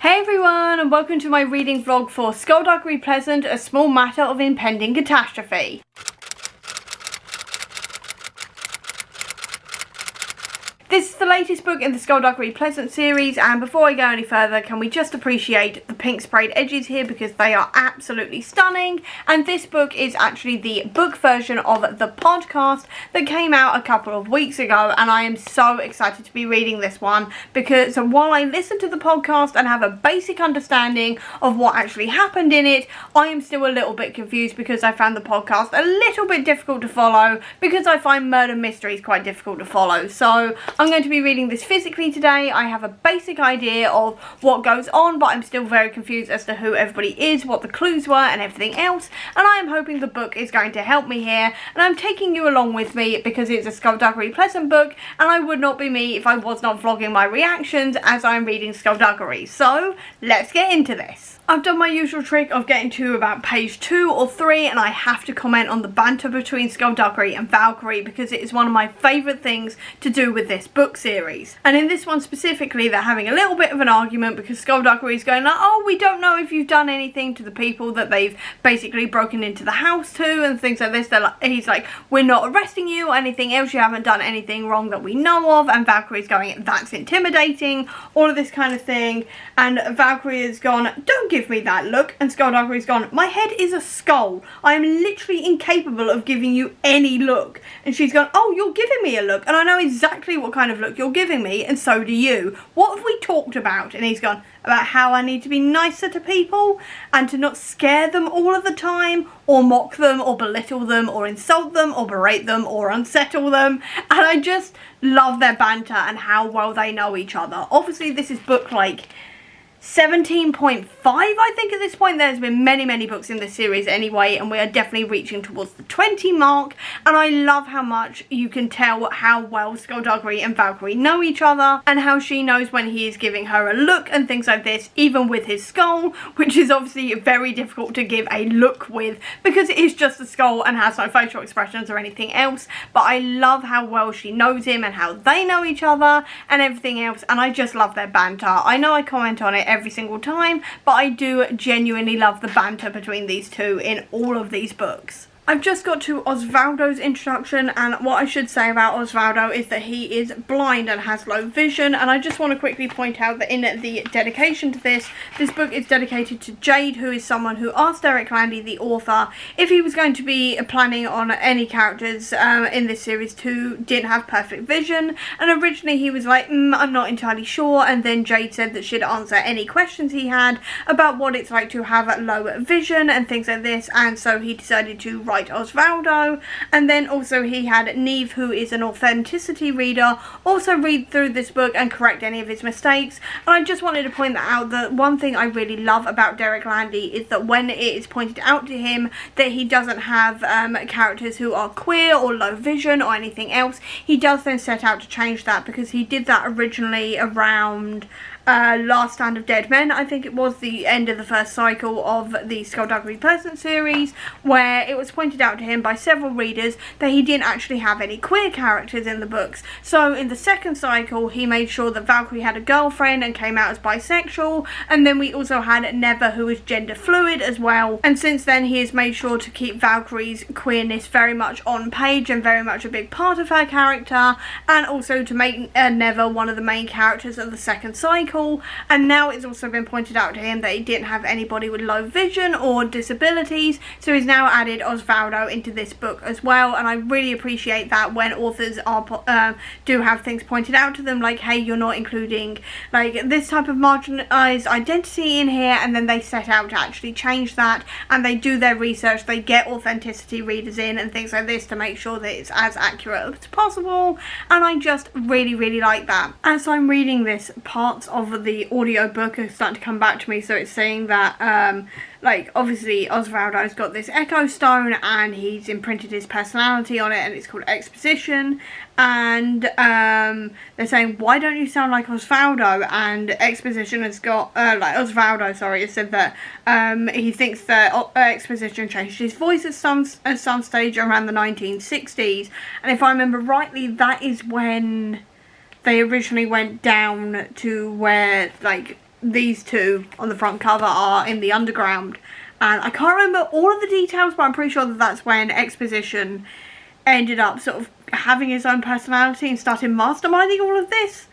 Hey everyone, and welcome to my reading vlog for Skulduggery Pleasant, A Small Matter of Impending Catastrophe. This is the latest book in the Skulduggery Pleasant series, and before I go any further, can we just appreciate the pink sprayed edges here because they are absolutely stunning. And this book is actually the book version of the podcast that came out a couple of weeks ago, and I am so excited to be reading this one because while I listen to the podcast and have a basic understanding of what actually happened in it, I am still a little bit confused because I found the podcast a little bit difficult to follow because I find murder mysteries quite difficult to follow. So I'm going to be reading this physically today. I have a basic idea of what goes on, but I'm still very confused as to who everybody is, what the clues were and everything else, and I am hoping the book is going to help me here, and I'm taking you along with me because it's a Skulduggery Pleasant book, and I would not be me if I was not vlogging my reactions as I'm reading Skulduggery. So let's get into this. I've done my usual trick of getting to about page 2 or 3 and I have to comment on the banter between Skulduggery and Valkyrie because it is one of my favourite things to do with this book series. And in this one specifically, they're having a little bit of an argument because Skulduggery is going like, oh, we don't know if you've done anything to the people that they've basically broken into the house to and things like this. He's like, we're not arresting you or anything else, you haven't done anything wrong that we know of, and Valkyrie's going, that's intimidating, all of this kind of thing, and Valkyrie has gone, don't give me that look, and Skulduggery's gone, my head is a skull, I am literally incapable of giving you any look, and she's gone, oh, you're giving me a look, and I know exactly what kind of look you're giving me, and so do you, what have we talked about? And he's gone, about how I need to be nicer to people and to not scare them all of the time or mock them or belittle them or insult them or berate them or unsettle them, and I just love their banter and how well they know each other. Obviously this is book like 17.5 I think at this point. There's been many books in this series anyway, and we are definitely reaching towards the 20 mark, and I love how much you can tell how well Skulduggery and Valkyrie know each other and how she knows when he is giving her a look and things like this, even with his skull, which is obviously very difficult to give a look with because it is just a skull and has no facial expressions or anything else. But I love how well she knows him and how they know each other and everything else, and I just love their banter. I know I comment on it every single time, but I do genuinely love the banter between these two in all of these books. I've just got to Osvaldo's introduction, and what I should say about Osvaldo is that he is blind and has low vision, and I just want to quickly point out that in the dedication to this book is dedicated to Jade, who is someone who asked Derek Landy, the author, if he was going to be planning on any characters in this series who didn't have perfect vision, and originally he was like, I'm not entirely sure, and then Jade said that she'd answer any questions he had about what it's like to have low vision and things like this, and so he decided to write Osvaldo. And then also he had Neve, who is an authenticity reader, also read through this book and correct any of his mistakes. And I just wanted to point that out, that one thing I really love about Derek Landy is that when it is pointed out to him that he doesn't have characters who are queer or low vision or anything else, he does then set out to change that, because he did that originally around Last Stand of Dead Men. I think it was the end of the first cycle of the Skulduggery Pleasant series, where it was pointed out to him by several readers that he didn't actually have any queer characters in the books. So in the second cycle he made sure that Valkyrie had a girlfriend and came out as bisexual, and then we also had Never, who is gender fluid as well, and since then he has made sure to keep Valkyrie's queerness very much on page and very much a big part of her character, and also to make Never one of the main characters of the second cycle. And now it's also been pointed out to him that he didn't have anybody with low vision or disabilities, so he's now added Osvaldo into this book as well. And I really appreciate that when authors are do have things pointed out to them, like, hey, you're not including like this type of marginalized identity in here, and then they set out to actually change that, and they do their research, they get authenticity readers in and things like this to make sure that it's as accurate as possible. And I just really like that. As I'm reading this, parts of the audiobook are starting to come back to me, so it's saying that like, obviously Osvaldo's got this Echo Stone and he's imprinted his personality on it, and it's called Exposition, and they're saying, why don't you sound like Osvaldo? And Exposition has got like Osvaldo, sorry, has said that he thinks that Exposition changed his voice at some stage around the 1960s, and if I remember rightly, that is when they originally went down to where, like, these two on the front cover are in the underground. And I can't remember all of the details, but I'm pretty sure that that's when Exposition ended up sort of having his own personality and started masterminding all of this.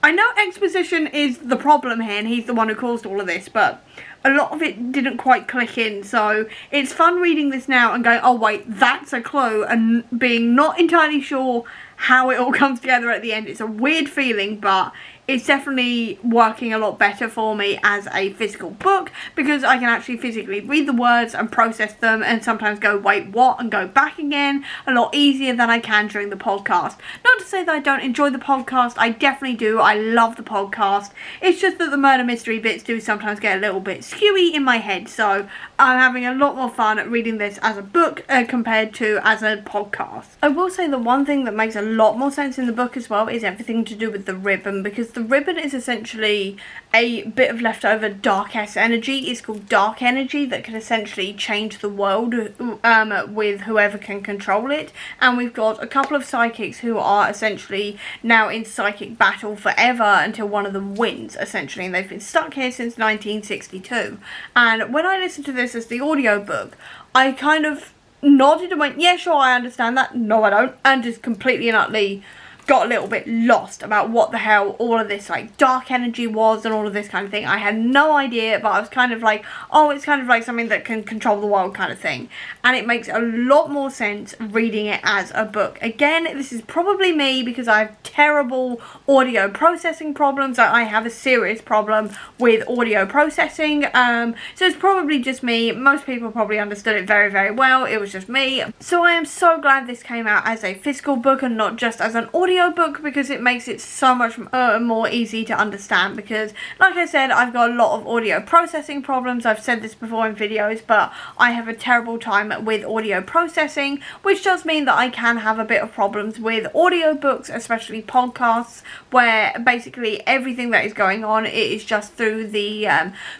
I know Exposition is the problem here and he's the one who caused all of this, but a lot of it didn't quite click in, so it's fun reading this now and going, oh wait, that's a clue, and being not entirely sure how it all comes together at the end. It's a weird feeling, but it's definitely working a lot better for me as a physical book, because I can actually physically read the words and process them and sometimes go, wait, what? And go back again a lot easier than I can during the podcast. Not to say that I don't enjoy the podcast, I definitely do. I love the podcast. It's just that the murder mystery bits do sometimes get a little bit skewy in my head, so I'm having a lot more fun reading this as a book compared to as a podcast. I will say the one thing that makes a lot more sense in the book as well is everything to do with the ribbon, because the ribbon is essentially a bit of leftover dark-ass energy. It's called dark energy that can essentially change the world with whoever can control it. And we've got a couple of psychics who are essentially now in psychic battle forever until one of them wins, essentially. And they've been stuck here since 1962. And when I listened to this as the audiobook, I kind of nodded and went, yeah, sure, I understand that. No, I don't. And just completely and utterly got a little bit lost about what the hell all of this like dark energy was and all of this kind of thing. I had no idea, but I was kind of like, oh, it's kind of like something that can control the world kind of thing. And it makes a lot more sense reading it as a book. Again, this is probably me because I have terrible audio processing problems. I have a serious problem with audio processing. So it's probably just me. Most people probably understood it very, very well. It was just me. So I am so glad this came out as a physical book and not just as an audio book, because it makes it so much more easy to understand. Because like I said, I've got a lot of audio processing problems. I've said this before in videos, but I have a terrible time with audio processing, which does mean that I can have a bit of problems with audiobooks, especially podcasts, where basically everything that is going on, it is just through the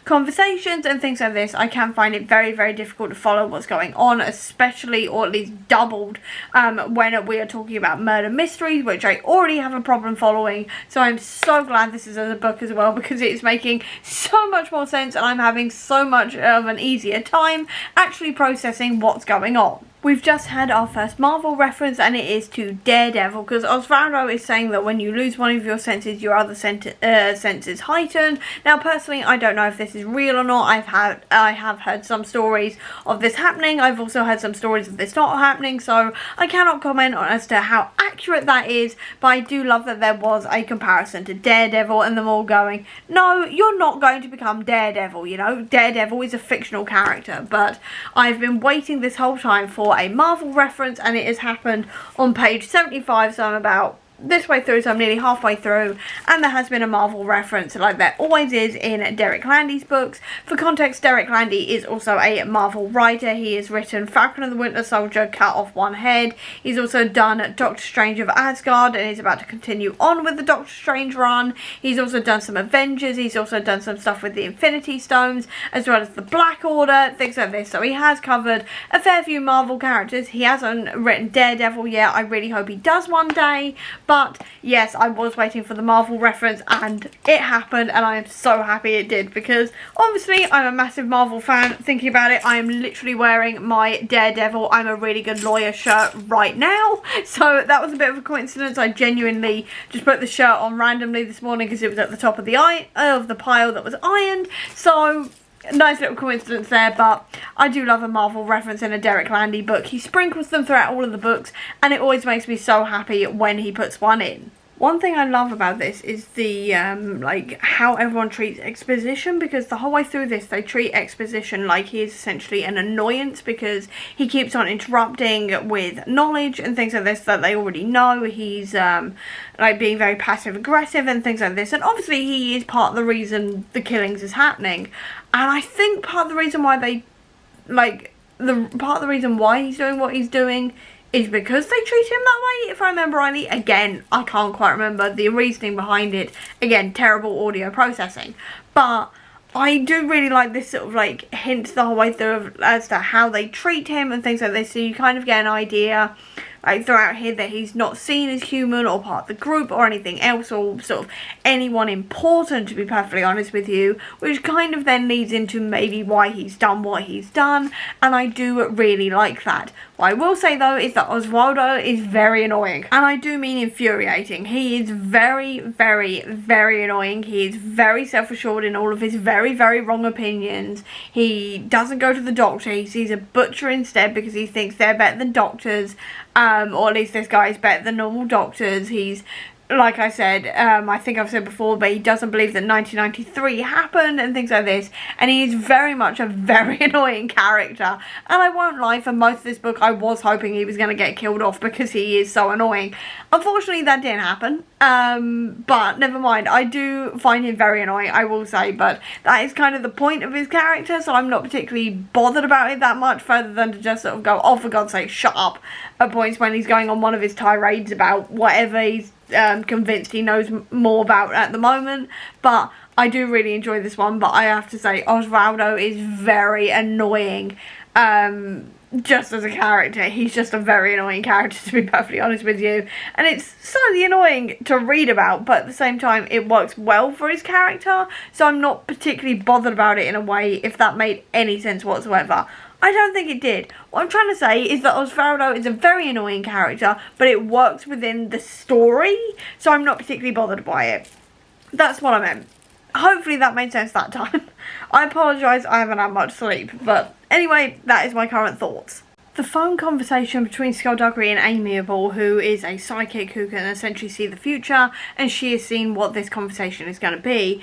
conversations and things like this. I can find it very, very difficult to follow what's going on, especially, or at least doubled, when we are talking about murder mysteries, which I already have a problem following. So I'm so glad this is as a book as well, because it's making so much more sense and I'm having so much of an easier time actually processing what's going on. We've just had our first Marvel reference, and it is to Daredevil, because Osvaldo is saying that when you lose one of your senses, your other senses heighten. Now, personally, I don't know if this is real or not. I have heard some stories of this happening. I've also heard some stories of this not happening, so I cannot comment on as to how accurate that is, but I do love that there was a comparison to Daredevil and them all going, no, you're not going to become Daredevil, you know. Daredevil is a fictional character, but I've been waiting this whole time for a Marvel reference, and it has happened on page 75, so I'm about this way through, so I'm nearly halfway through, and there has been a Marvel reference like there always is in Derek Landy's books. For context, Derek Landy is also a Marvel writer. He has written Falcon and the Winter Soldier, cut off one head. He's also done Doctor Strange of Asgard, and he's about to continue on with the Doctor Strange run. He's also done some Avengers. He's also done some stuff with the Infinity Stones, as well as the Black Order, things like this. So he has covered a fair few Marvel characters. He hasn't written Daredevil yet. I really hope he does one day. But yes, I was waiting for the Marvel reference, and it happened, and I am so happy it did, because obviously I'm a massive Marvel fan. Thinking about it, I am literally wearing my Daredevil, I'm a really good lawyer shirt right now, so that was a bit of a coincidence. I genuinely just put the shirt on randomly this morning because it was at the top of the pile that was ironed, so nice little coincidence there. But I do love a Marvel reference in a Derek Landy book. He sprinkles them throughout all of the books, and it always makes me so happy when he puts one in. One thing I love about this is the, like, how everyone treats Exposition, because the whole way through this, they treat Exposition like he is essentially an annoyance, because he keeps on interrupting with knowledge and things like this that they already know. He's, like, being very passive-aggressive and things like this, and obviously he is part of the reason the killings is happening. And I think part of the reason why they, like, part of the reason why he's doing what he's doing is because they treat him that way, if I remember rightly. Again, I can't quite remember the reasoning behind it. Again, terrible audio processing. But I do really like this sort of like hint the whole way through as to how they treat him and things like this, so you kind of get an idea like throughout here that he's not seen as human or part of the group or anything else, or sort of anyone important, to be perfectly honest with you, which kind of then leads into maybe why he's done what he's done, and I do really like that. What I will say though is that Osvaldo is very annoying, and I do mean infuriating. He is very, very, very annoying. He is very self-assured in all of his very, very wrong opinions. He doesn't go to the doctor. He sees a butcher instead because he thinks they're better than doctors, or at least this guy is better than normal doctors. He's, like I said, I think I've said before, but he doesn't believe that 1993 happened and things like this, and he is very much a very annoying character. And I won't lie, for most of this book I was hoping he was going to get killed off because he is so annoying. Unfortunately that didn't happen, but never mind. I do find him very annoying, I will say, but that is kind of the point of his character, so I'm not particularly bothered about it that much, further than to just sort of go, oh for God's sake, shut up, at points when he's going on one of his tirades about whatever he's convinced he knows more about at the moment. But I do really enjoy this one, but I have to say Osvaldo is very annoying, just as a character. He's just a very annoying character, to be perfectly honest with you, and it's slightly annoying to read about, but at the same time it works well for his character, so I'm not particularly bothered about it in a way, if that made any sense whatsoever. I don't think it did. What I'm trying to say is that Osvaldo is a very annoying character, but it works within the story, so I'm not particularly bothered by it. That's what I meant. Hopefully that made sense that time. I apologise, I haven't had much sleep, but anyway, that is my current thoughts. The phone conversation between Skulduggery and Amiable, who is a psychic who can essentially see the future, and she has seen what this conversation is going to be,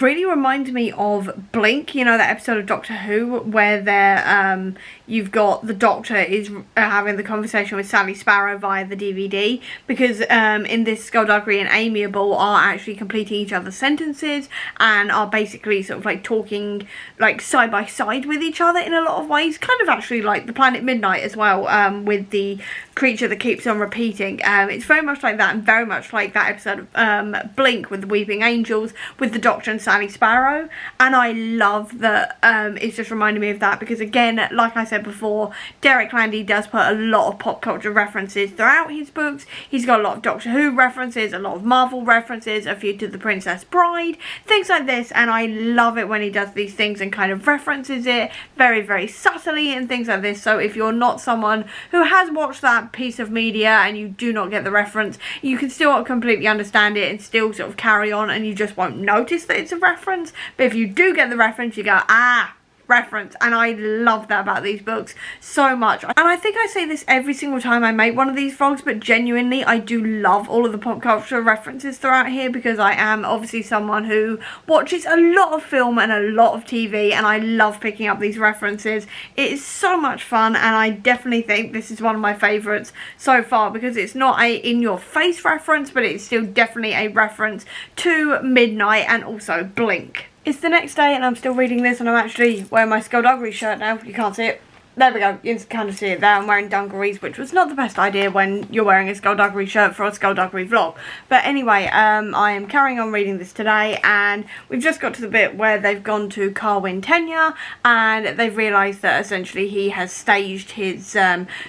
really reminds me of Blink, you know, that episode of Doctor Who where they're, you've got the Doctor is having the conversation with Sally Sparrow via the DVD, because in this Skulduggery and Amiable are actually completing each other's sentences and are basically sort of like talking like side by side with each other in a lot of ways, kind of actually like the Planet Midnight as well, with the creature that keeps on repeating. It's very much like that, and very much like that episode of Blink with the Weeping Angels with the Doctor and Sally Sparrow, and I love that it's just reminding me of that, because again, like I said before, Derek Landy does put a lot of pop culture references throughout his books. He's got a lot of Doctor Who references, a lot of Marvel references, a few to The Princess Bride, things like this, and I love it when he does these things and kind of references it very, very subtly and things like this. So if you're not someone who has watched that piece of media and you do not get the reference, you can still completely understand it and still sort of carry on, and you just won't notice that it's a reference. But if you do get the reference, you go, ah, reference. And I love that about these books so much. And I think I say this every single time I make one of these vlogs, but genuinely I do love all of the pop culture references throughout here, because I am obviously someone who watches a lot of film and a lot of TV, and I love picking up these references. It is so much fun, and I definitely think this is one of my favourites so far, because it's not a in-your-face reference, but it's still definitely a reference to Midnight and also Blink. It's the next day and I'm still reading this, and I'm actually wearing my Skulduggery shirt now. You can't see it. There we go, you can kind of see it there. I'm wearing dungarees, which was not the best idea when you're wearing a Skulduggery shirt for a Skulduggery vlog. But anyway, I am carrying on reading this today, and we've just got to the bit where they've gone to Carwyn Tenure, and they've realised that essentially he has staged his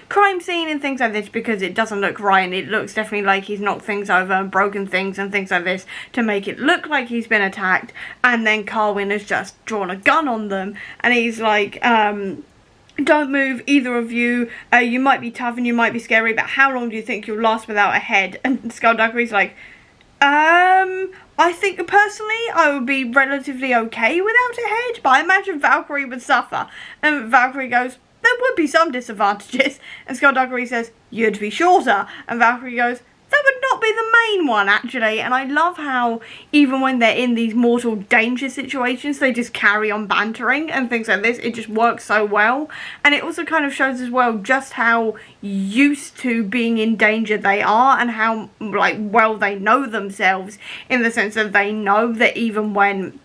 crime scene and things like this, because it doesn't look right, and it looks definitely like he's knocked things over and broken things and things like this to make it look like he's been attacked. And then Carwyn has just drawn a gun on them, and he's like, don't move, either of you. You might be tough and you might be scary, but how long do you think you'll last without a head? And Skulduggery's like, I think personally I would be relatively okay without a head, but I imagine Valkyrie would suffer. And Valkyrie goes, there would be some disadvantages. And Skulduggery says, you'd be shorter. And Valkyrie goes, that would not be the main one, actually. And I love how even when they're in these mortal danger situations, they just carry on bantering and things like this. It just works so well. And it also kind of shows as well just how used to being in danger they are, and how like well they know themselves, in the sense that they know that even when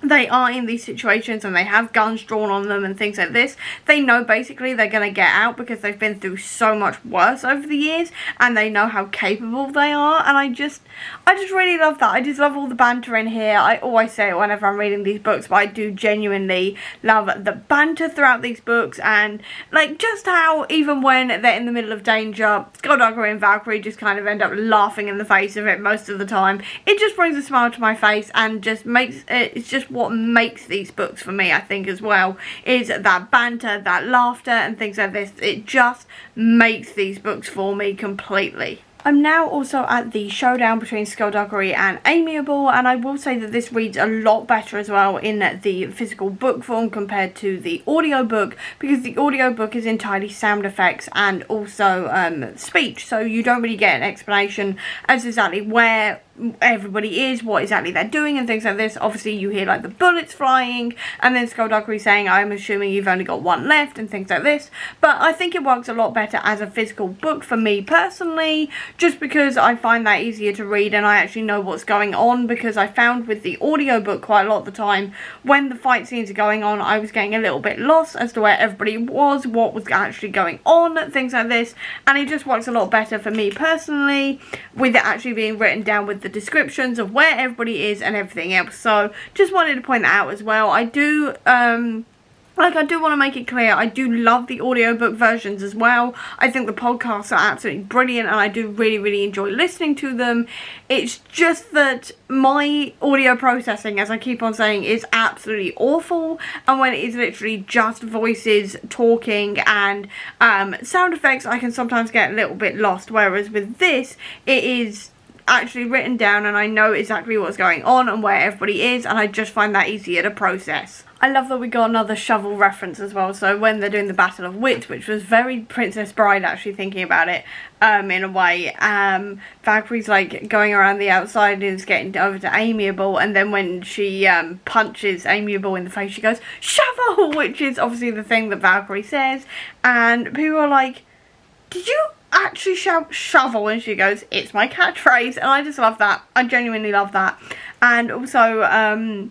they are in these situations and they have guns drawn on them and things like this, they know basically they're going to get out because they've been through so much worse over the years, and they know how capable they are. And I just really love that. I just love all the banter in here. I always say it whenever I'm reading these books, but I do genuinely love the banter throughout these books, and like just how even when they're in the middle of danger, Skulduggery and Valkyrie just kind of end up laughing in the face of it most of the time. It just brings a smile to my face and just makes it's just what makes these books for me, I think, as well, is that banter, that laughter and things like this. It just makes these books for me completely. I'm now also at the showdown between Skulduggery and Amiable, and I will say that this reads a lot better as well in the physical book form compared to the audiobook, because the audiobook is entirely sound effects and also speech, so you don't really get an explanation as exactly where everybody is, what exactly they're doing and things like this. Obviously you hear like the bullets flying and then Skulduggery saying, I'm assuming you've only got one left and things like this, but I think it works a lot better as a physical book for me personally, just because I find that easier to read and I actually know what's going on, because I found with the audiobook quite a lot of the time when the fight scenes are going on, I was getting a little bit lost as to where everybody was, what was actually going on, things like this, and it just works a lot better for me personally with it actually being written down with the descriptions of where everybody is and everything else. So just wanted to point that out as well. I do I do want to make it clear, I do love the audiobook versions as well. I think the podcasts are absolutely brilliant and I do really enjoy listening to them. It's just that my audio processing, as I keep on saying, is absolutely awful, and when it is literally just voices talking and sound effects, I can sometimes get a little bit lost, whereas with this, it is actually written down and I know exactly what's going on and where everybody is, and I just find that easier to process. I love that we got another shovel reference as well, so when they're doing the Battle of Wits, which was very Princess Bride actually thinking about it, in a way, Valkyrie's like going around the outside and is getting over to Amiable, and then when she punches Amiable in the face she goes, shovel, which is obviously the thing that Valkyrie says, and people are like, did you actually shout shovel? And she goes, it's my catchphrase, and I just love that. I genuinely love that. And also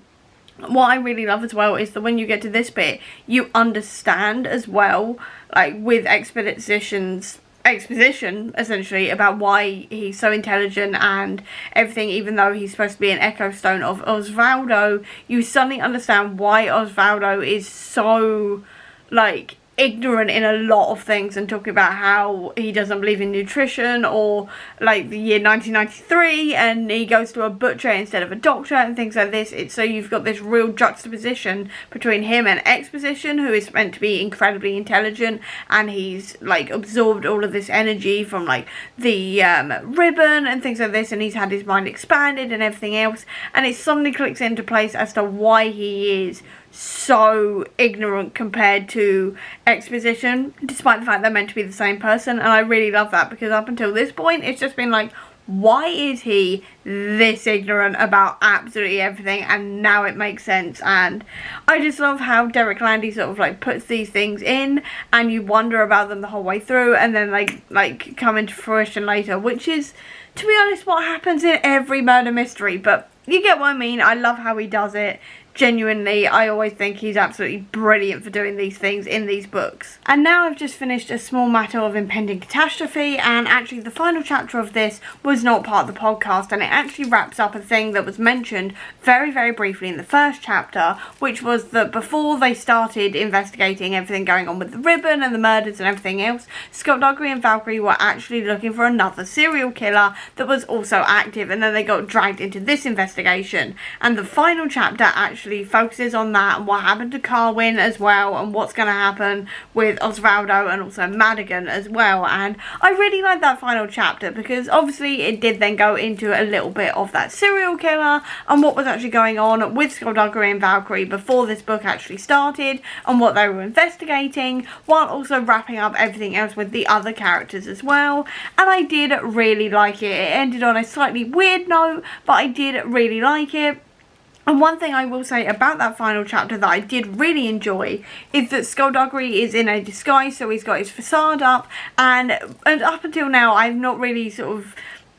what I really love as well is that when you get to this bit, you understand as well, like with exposition essentially about why he's so intelligent and everything, even though he's supposed to be an echo stone of Osvaldo. You suddenly understand why Osvaldo is so like ignorant in a lot of things, and talking about how he doesn't believe in nutrition, or like the year 1993 and he goes to a butcher instead of a doctor and things like this. It's so you've got this real juxtaposition between him and Exposition, who is meant to be incredibly intelligent, and he's like absorbed all of this energy from like the ribbon and things like this, and he's had his mind expanded and everything else, and it suddenly clicks into place as to why he is so ignorant compared to Exposition, despite the fact they're meant to be the same person. And I really love that, because up until this point it's just been like, why is he this ignorant about absolutely everything? And now it makes sense. And I just love how Derek Landy sort of like puts these things in and you wonder about them the whole way through, and then like come into fruition later, which is, to be honest, what happens in every murder mystery, but you get what I mean. I love how he does it. Genuinely, I always think he's absolutely brilliant for doing these things in these books. And now I've just finished a small matter of Impending Catastrophe, and actually the final chapter of this was not part of the podcast, and it actually wraps up a thing that was mentioned very briefly in the first chapter, which was that before they started investigating everything going on with the ribbon and the murders and everything else, Skulduggery and Valkyrie were actually looking for another serial killer that was also active, and then they got dragged into this investigation, and the final chapter actually focuses on that and what happened to Carwin as well, and what's going to happen with Osvaldo and also Madigan as well. And I really like that final chapter, because obviously it did then go into a little bit of that serial killer and what was actually going on with Skulduggery and Valkyrie before this book actually started, and what they were investigating, while also wrapping up everything else with the other characters as well. And I did really like it. It ended on a slightly weird note, but I did really like it. And one thing I will say about that final chapter that I did really enjoy is that Skulduggery is in a disguise, so he's got his facade up, and up until now I've not really sort of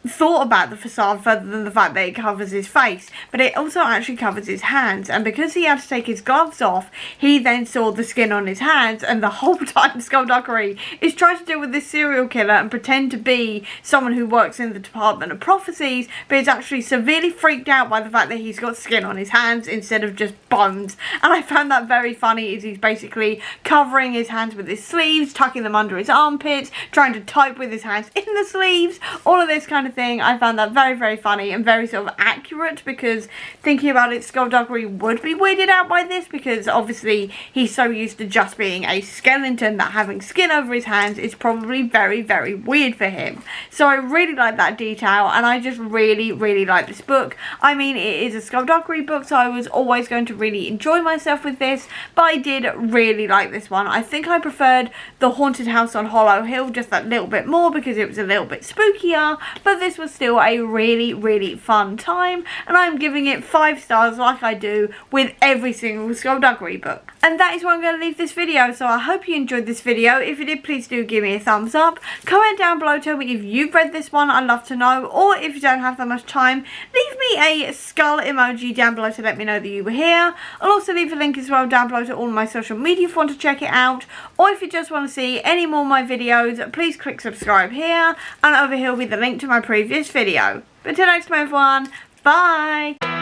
thought about the facade further than the fact that it covers his face, but it also actually covers his hands. And because he had to take his gloves off, he then saw the skin on his hands, and the whole time Skulduggery is trying to deal with this serial killer and pretend to be someone who works in the Department of Prophecies, but is actually severely freaked out by the fact that he's got skin on his hands instead of just bones. And I found that very funny, as he's basically covering his hands with his sleeves, tucking them under his armpits, trying to type with his hands in the sleeves, all of this kind of thing. I found that very, very funny and very sort of accurate, because thinking about it, Skulduggery would be weirded out by this, because obviously he's so used to just being a skeleton that having skin over his hands is probably very, very weird for him. So I really like that detail, and I just really, really like this book. I mean, it is a Skulduggery book, so I was always going to really enjoy myself with this, but I did really like this one. I think I preferred The Haunted House on Hollow Hill just that little bit more, because it was a little bit spookier, but this was still a really, really fun time, and I'm giving it 5 stars like I do with every single Skulduggery book. And that is where I'm going to leave this video, so I hope you enjoyed this video. If you did, please do give me a thumbs up. Comment down below, tell me if you've read this one, I'd love to know, or if you don't have that much time, leave me a skull emoji down below to let me know that you were here. I'll also leave a link as well down below to all of my social media if you want to check it out, or if you just want to see any more of my videos, please click subscribe here, and over here will be the link to my previous video. But until next time everyone, bye!